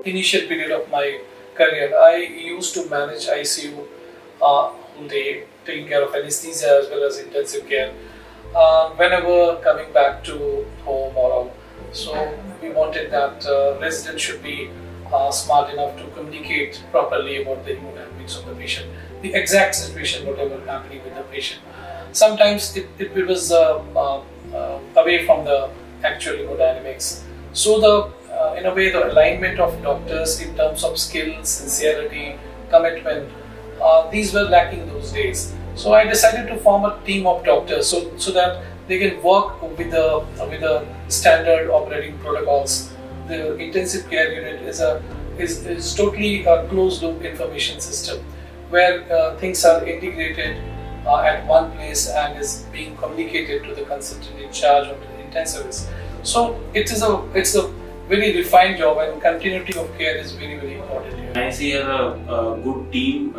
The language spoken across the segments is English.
initial period of my career, I used to manage ICU whole day, taking care of anesthesia as well as intensive care. Whenever coming back to home or out, so we wanted that residents should be smart enough to communicate properly about the hemodynamics of the patient, the exact situation, whatever happening with the patient. Sometimes it was away from the actual hemodynamics. So in a way, the alignment of doctors in terms of skill, sincerity, commitment, these were lacking those days. So I decided to form a team of doctors so that they can work with the standard operating protocols. The intensive care unit is totally a closed loop information system where things are integrated at one place and is being communicated to the consultant in charge of the intensivist. So it's a very refined job, and continuity of care is very, very important here. NIAC has a good team.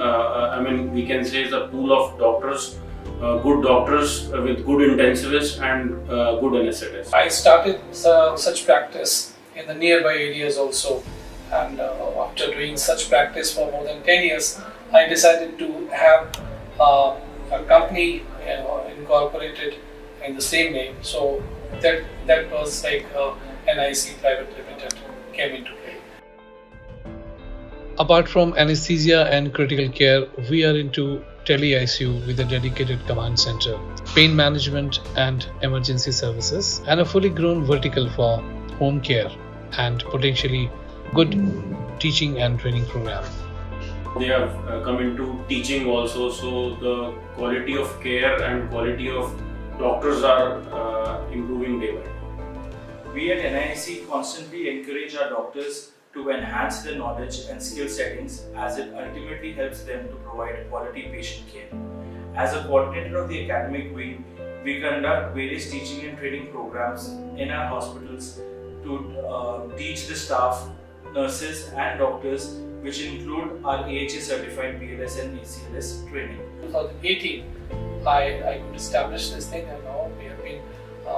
We can say it's a pool of doctors, good doctors with good intensivists and good anesthetists. I started such practice in the nearby areas also, and after doing such practice for more than 10 years, I decided to have a company incorporated in the same name. So that was like NIAC Private Limited came into play. Apart from anesthesia and critical care, we are into tele-ICU with a dedicated command center, pain management and emergency services, and a fully grown vertical for home care and potentially good teaching and training program. They have come into teaching also, so the quality of care and quality of doctors are improving day by day. We at NIAC constantly encourage our doctors to enhance their knowledge and skill settings, as it ultimately helps them to provide quality patient care. As a coordinator of the academic wing, we conduct various teaching and training programs in our hospitals to teach the staff, nurses and doctors, which include our AHA certified BLS and ACLS training. 2018, I could establish this thing, and now we have been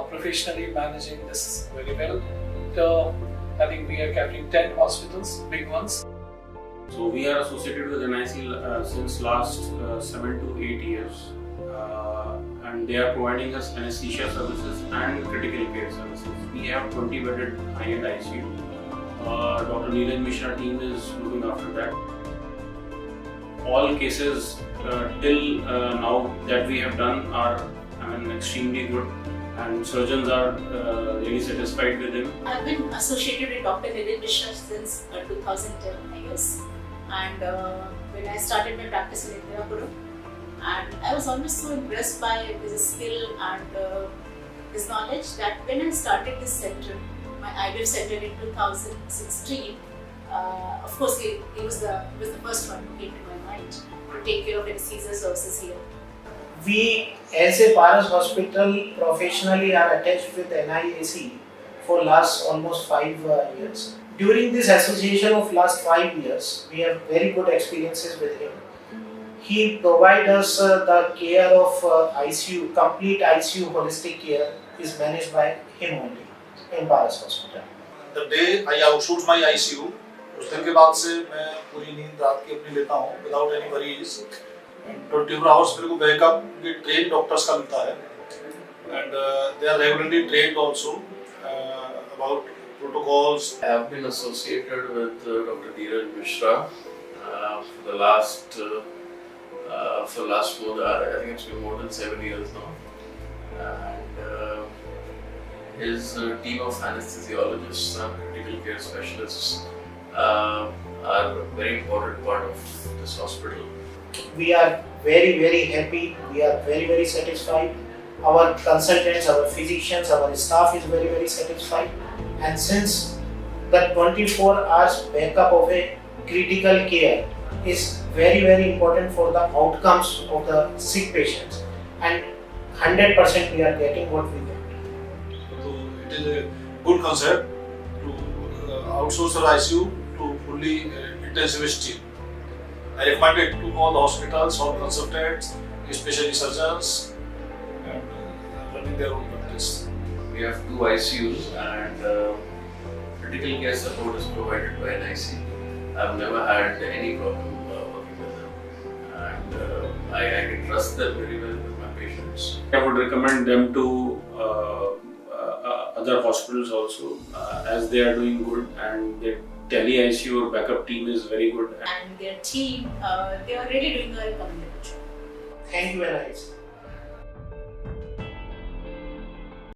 professionally managing this very well. I think we are carrying 10 hospitals, big ones. So we are associated with NIAC since last 7 to 8 years, and they are providing us anesthesia services and critical care services. We have 20 bedded high-end ICU. Dr. Niraj Mishra team is looking after that. All cases till now that we have done are extremely good, and surgeons are really satisfied with him. I've been associated with Dr. Niraj Mishra since 2010, I guess. And when I started my practice in India, and I was always so impressed by his skill and his knowledge that when I started this center, my IVF center in 2016, of course he was the first one who came to my mind to take care of anesthesia services here. We as a Paras hospital professionally are attached with NIAC for last almost 5 years. During this association of last 5 years, we have very good experiences with him. He provides us the care of ICU, complete ICU holistic care is managed by him only in Paras hospital. The day I outsource my ICU, उस दिन के बाद से मैं पूरी नींद रात की अपनी लेता हूँ without any worries. 24 hours मेरे को बैकअप भी trained doctors का मिलता है, and they are regularly trained also about protocols. I have been associated with Dr. Niraj Mishra for the last I think it's been more than 7 years now, and his team of anesthesiologists and critical care specialists are a very important part of this hospital. We are very, very happy. We are very, very satisfied. Our consultants, our physicians, our staff is very, very satisfied. And since the 24 hours backup of a critical care is very, very important for the outcomes of the sick patients, and 100% we are getting what we want. So it is a good concept to outsource our ICU to fully intensivist team. I recommend it to all the hospitals, all consultants, especially surgeons, and running their own practice. We have 2 ICUs, and critical care support is provided by NIC. I've never had any problem working with them, and I can trust them very well with my patients. I would recommend them to other hospitals also, as they are doing good, and their tele ICU or backup team is very good. And their team, they are really doing a commendable job. Thank you, NIAC.